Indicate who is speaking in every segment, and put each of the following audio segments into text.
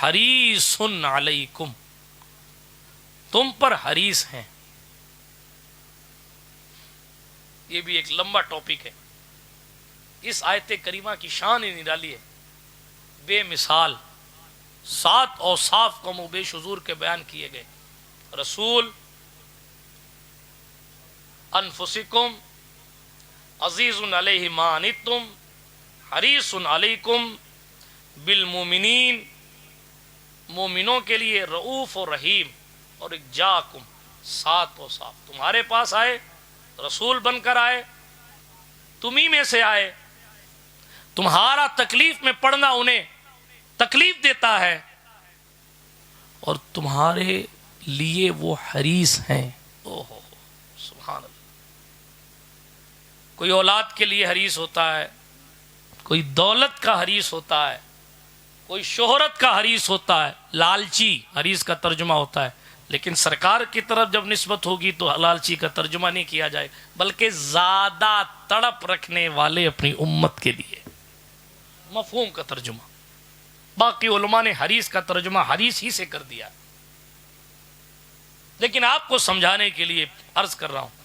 Speaker 1: حریص علیکم، تم پر حریص ہیں. یہ بھی ایک لمبا ٹاپک ہے. اس آیت کریمہ کی شان ہی نرالی ہے، بے مثال. 7 اوصاف کم و بیش حضور کے بیان کیے گئے. رسول انفسکم عزیز علیہ ما عنتم حریص علیکم بالمومنین، مومنوں کے لیے رؤوف و رحیم. اور ایک جاکم، 7 اوصاف. تمہارے پاس آئے، رسول بن کر آئے، تمہیں میں سے آئے، تمہارا تکلیف میں پڑنا انہیں تکلیف دیتا ہے، اور تمہارے لیے وہ حریص ہیں. اوہو سبحان اللہ. کوئی اولاد کے لیے حریص ہوتا ہے، کوئی دولت کا حریص ہوتا ہے، کوئی شہرت کا حریص ہوتا ہے، لالچی حریص کا ترجمہ ہوتا ہے. لیکن سرکار کی طرف جب نسبت ہوگی تو لالچی کا ترجمہ نہیں کیا جائے، بلکہ زیادہ تڑپ رکھنے والے اپنی امت کے لیے، مفہوم کا ترجمہ. باقی علماء نے حریص کا ترجمہ حریص ہی سے کر دیا. لیکن آپ کو سمجھانے کے لیے عرض کر رہا ہوں،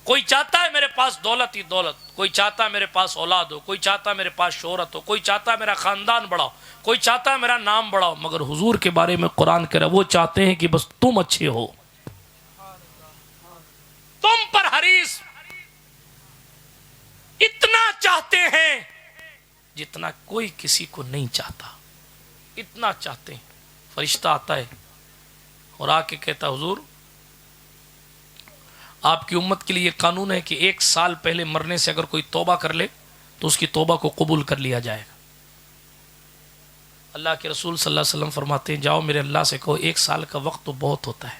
Speaker 1: کوئی چاہتا ہے میرے پاس دولت ہی دولت، کوئی چاہتا ہے میرے پاس اولاد ہو، کوئی چاہتا ہے میرے پاس شہرت ہو، کوئی چاہتا ہے میرا خاندان بڑا ہو، کوئی چاہتا ہے میرا نام بڑا ہو. مگر حضور کے بارے میں قرآن کہہ رہا ہے وہ چاہتے ہیں کہ بس تم اچھے ہو، تم پر حریص. اتنا چاہتے ہیں جتنا کوئی کسی کو نہیں چاہتا، اتنا چاہتے ہیں. فرشتہ آتا ہے اور آ کے کہتا حضور آپ کی امت کے لیے قانون ہے کہ 1 سال پہلے مرنے سے اگر کوئی توبہ کر لے تو اس کی توبہ کو قبول کر لیا جائے گا. اللہ کے رسول صلی اللہ علیہ وسلم فرماتے ہیں جاؤ میرے اللہ سے کہو 1 سال کا وقت تو بہت ہوتا ہے،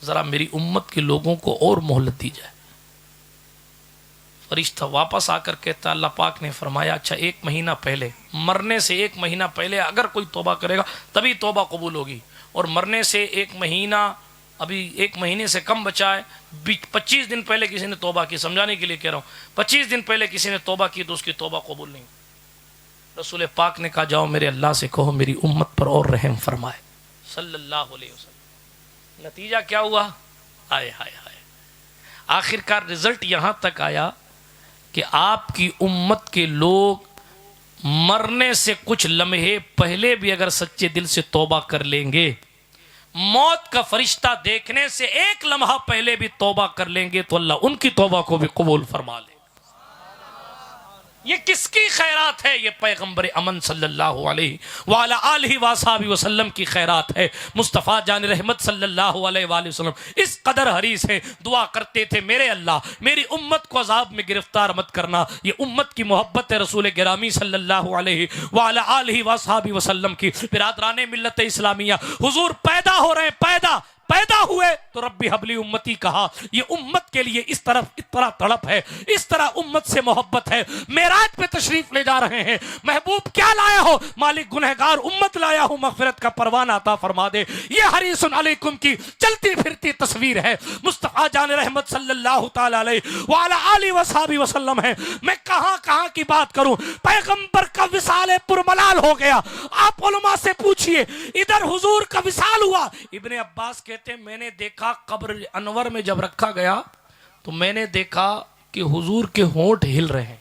Speaker 1: ذرا میری امت کے لوگوں کو اور مہلت دی جائے. فرشتہ واپس آ کر کہتا اللہ پاک نے فرمایا اچھا 1 مہینہ پہلے، مرنے سے 1 مہینہ پہلے اگر کوئی توبہ کرے گا تبھی توبہ قبول ہوگی، اور مرنے سے 1 مہینہ ابھی 1 مہینے سے کم بچا ہے، 25 دن پہلے کسی نے توبہ کی، سمجھانے کے لیے کہہ رہا ہوں، 25 دن پہلے کسی نے توبہ کی تو اس کی توبہ قبول نہیں. رسول پاک نے کہا جاؤ میرے اللہ سے کہو میری امت پر اور رحم فرمائے صلی اللہ علیہ وسلم. نتیجہ کیا ہوا؟ آئے ہائے ہائے، آخر کار رزلٹ یہاں تک آیا کہ آپ کی امت کے لوگ مرنے سے کچھ لمحے پہلے بھی اگر سچے دل سے توبہ کر لیں گے، موت کا فرشتہ دیکھنے سے 1 لمحہ پہلے بھی توبہ کر لیں گے تو اللہ ان کی توبہ کو بھی قبول فرما لے. یہ کس کی خیرات ہے؟ یہ پیغمبر امن صلی اللہ علیہ وعلی آلہ وصحبہ وسلم کی خیرات ہے. مصطفیٰ جان رحمت صلی اللہ علیہ وآلہ وسلم اس قدر حریص ہیں، دعا کرتے تھے میرے اللہ میری امت کو عذاب میں گرفتار مت کرنا. یہ امت کی محبت ہے رسول گرامی صلی اللہ علیہ وعلی آلہ وصحبہ وسلم کی. برادران ملت اسلامیہ، حضور پیدا ہو رہے ہیں، پیدا ہوئے تو ربی حبلی امتی کہا. یہ امت کے لیے اس طرح تڑپ ہے، اس طرح امت سے محبت ہے. معراج پہ تشریف لے جا رہے ہیں، محبوب کیا لایا ہو؟ مالک گنہگار امت لایا ہوں، مغفرت کا پروانہ عطا فرما دے. یہ حریص علیکم کی چلتی پھرتی تصویر ہے. مصطفیٰ جان رحمت صلی اللہ تعالی علیہ وعلی آلہ وصحبہ وسلم ہے. میں کہاں کی بات کروں، پیغمبر کا وصال پرملال ہو گیا. آپ علماء سے پوچھئے ادھر حضور کا وصال ہوا. ابن عباس کہتے میں نے دیکھا قبر انور میں جب رکھا گیا تو میں نے دیکھا کہ حضور کے ہونٹ ہل رہے ہیں.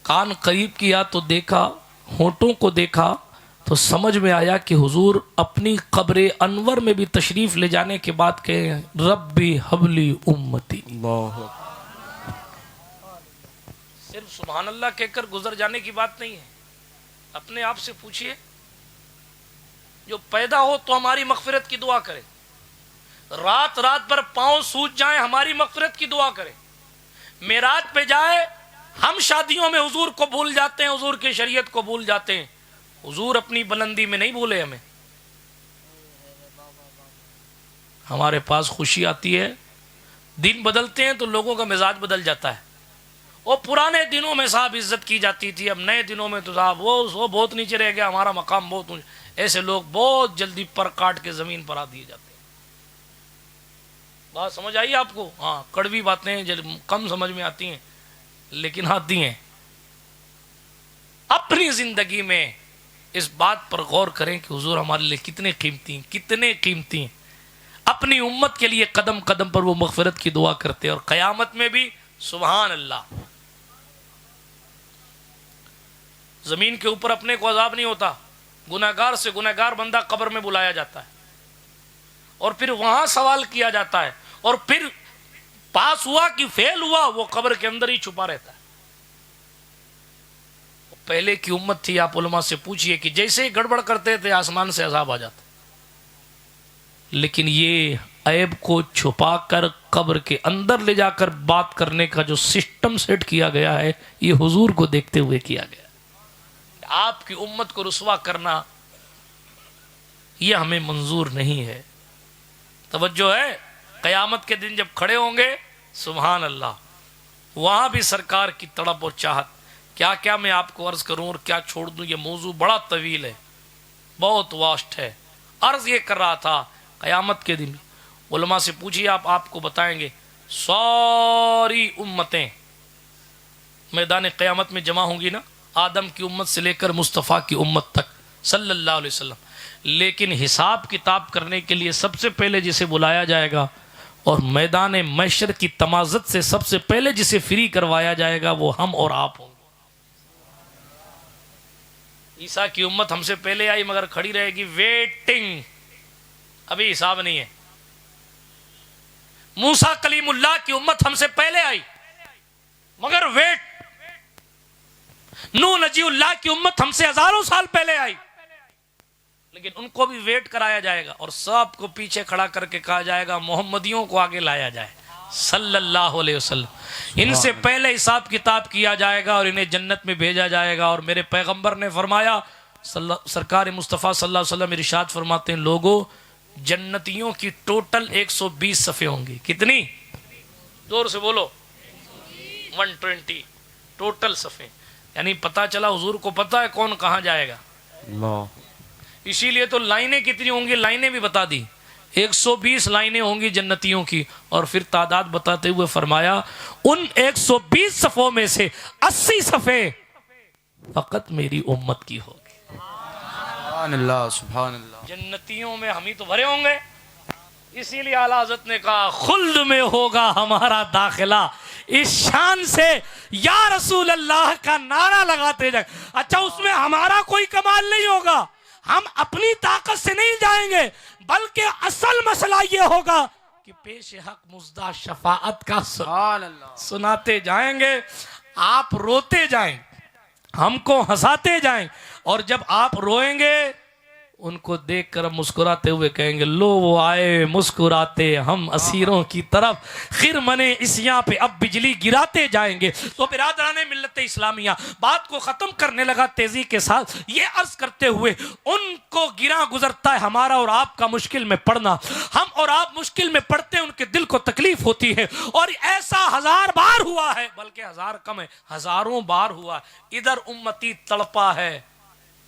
Speaker 1: کان قریب کیا تو دیکھا، ہونٹوں کو دیکھا تو سمجھ میں آیا کہ حضور اپنی قبر انور میں بھی تشریف لے جانے کے بعد کہے ربی حبلی امتی. صرف سبحان اللہ کہہ کر گزر جانے کی بات نہیں ہے. اپنے آپ سے پوچھئے جو پیدا ہو تو ہماری مغفرت کی دعا کرے، رات پر پاؤں سوج جائیں ہماری مغفرت کی دعا کرے، معراج پہ جائے ہم شادیوں میں حضور کو بھول جاتے ہیں، حضور کی شریعت کو بھول جاتے ہیں. حضور اپنی بلندی میں نہیں بھولے ہمیں. ہمارے پاس خوشی آتی ہے، دن بدلتے ہیں تو لوگوں کا مزاج بدل جاتا ہے. وہ پرانے دنوں میں صاحب عزت کی جاتی تھی، اب نئے دنوں میں تو صاحب وہ بہت نیچے رہ گیا، ہمارا مقام بہت اونچا. ایسے لوگ بہت جلدی پر کاٹ کے زمین پر آ دیے جاتے ہیں. بات سمجھ آئی آپ کو؟ ہاں، کڑوی باتیں کم سمجھ میں آتی ہیں لیکن آتی ہیں. اپنی زندگی میں اس بات پر غور کریں کہ حضور ہمارے لیے کتنے قیمتی ہیں. اپنی امت کے لیے قدم قدم پر وہ مغفرت کی دعا کرتے اور قیامت میں بھی سبحان اللہ. زمین کے اوپر اپنے کو عذاب نہیں ہوتا، گناہگار سے گناہگار بندہ قبر میں بلایا جاتا ہے اور پھر وہاں سوال کیا جاتا ہے، اور پھر پاس ہوا کہ فیل ہوا وہ قبر کے اندر ہی چھپا رہتا ہے. پہلے کی امت تھی، آپ علماء سے پوچھئے کہ جیسے ہی گڑبڑ کرتے تھے آسمان سے عذاب آ جاتا، لیکن یہ عیب کو چھپا کر قبر کے اندر لے جا کر بات کرنے کا جو سسٹم سیٹ کیا گیا ہے یہ حضور کو دیکھتے ہوئے کیا گیا. آپ کی امت کو رسوا کرنا یہ ہمیں منظور نہیں ہے. توجہ ہے، قیامت کے دن جب کھڑے ہوں گے سبحان اللہ، وہاں بھی سرکار کی تڑپ اور چاہت. کیا کیا میں آپ کو عرض کروں اور کیا چھوڑ دوں، یہ موضوع بڑا طویل ہے، بہت واسٹ ہے. عرض یہ کر رہا تھا قیامت کے دن علماء سے پوچھیے، آپ کو بتائیں گے ساری امتیں میدان قیامت میں جمع ہوں گی نا، آدم کی امت سے لے کر مصطفیٰ کی امت تک صلی اللہ علیہ وسلم. لیکن حساب کتاب کرنے کے لیے سب سے پہلے جسے بلایا جائے گا اور میدان محشر کی تمازت سے سب سے پہلے جسے فری کروایا جائے گا وہ ہم اور آپ ہوں گے. عیسیٰ کی امت ہم سے پہلے آئی مگر کھڑی رہے گی ویٹنگ، ابھی حساب نہیں ہے. موسیٰ کلیم اللہ کی امت ہم سے پہلے آئی مگر ویٹ. نوح نجی اللہ کی امت ہم سے ہزاروں سال پہلے آئی لیکن ان کو بھی ویٹ کرایا جائے گا اور سب کو پیچھے کھڑا کر کے کہا جائے گا محمدیوں کو آگے لایا جائے صلی اللہ علیہ وسلم. ان سے پہلے حساب کتاب کیا جائے گا اور انہیں جنت میں بھیجا جائے گا. اور میرے پیغمبر نے فرمایا، سرکار مصطفیٰ صلی اللہ علیہ وسلم ارشاد فرماتے ہیں، لوگوں جنتیوں کی ٹوٹل 120 صفیں ہوں گی. کتنی؟ زور سے بولو. 120 ٹوٹل صفیں. یعنی پتا چلا حضور کو پتا ہے کون کہاں جائے گا. اسی لیے تو لائنیں کتنی ہوں گی لائنیں بھی بتا دی. 120 لائنیں ہوں گی جنتیوں کی، اور پھر تعداد بتاتے ہوئے فرمایا ان 120 صفوں میں سے 80 صفیں فقط میری امت کی ہوگی.
Speaker 2: سبحان اللہ سبحان اللہ.
Speaker 1: جنتیوں میں ہم ہی تو بھرے ہوں گے. اسی لیے اعلیٰ حضرت نے کہا خلد میں ہوگا ہمارا داخلہ. اس شان سے یا رسول اللہ کا نعرہ لگاتے جائیں. اچھا اس میں ہمارا کوئی کمال نہیں ہوگا، ہم اپنی طاقت سے نہیں جائیں گے، بلکہ اصل مسئلہ یہ ہوگا کہ پیش حق مزدہ شفاعت کا سناتے جائیں گے. آپ روتے جائیں، ہم کو ہنساتے جائیں، اور جب آپ روئیں گے ان کو دیکھ کر مسکراتے ہوئے کہیں گے لو وہ آئے مسکراتے ہم اسیروں کی طرف، خرمنے اسیاں پہ اب بجلی گراتے جائیں گے. تو برادران ملت اسلامیہ بات کو ختم کرنے لگا تیزی کے ساتھ یہ عرض کرتے ہوئے، ان کو گراں گزرتا ہے ہمارا اور آپ کا مشکل میں پڑنا. ہم اور آپ مشکل میں پڑتے ہیں، ان کے دل کو تکلیف ہوتی ہے، اور ایسا 1000 بار ہوا ہے، بلکہ 1000 کم ہے، ہزاروں بار ہوا. ادھر امتی تڑپا ہے،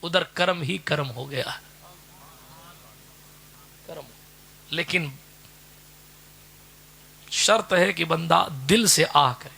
Speaker 1: ادھر کرم ہی کرم ہو گیا ہے. لیکن شرط ہے کہ بندہ دل سے آہ کرے.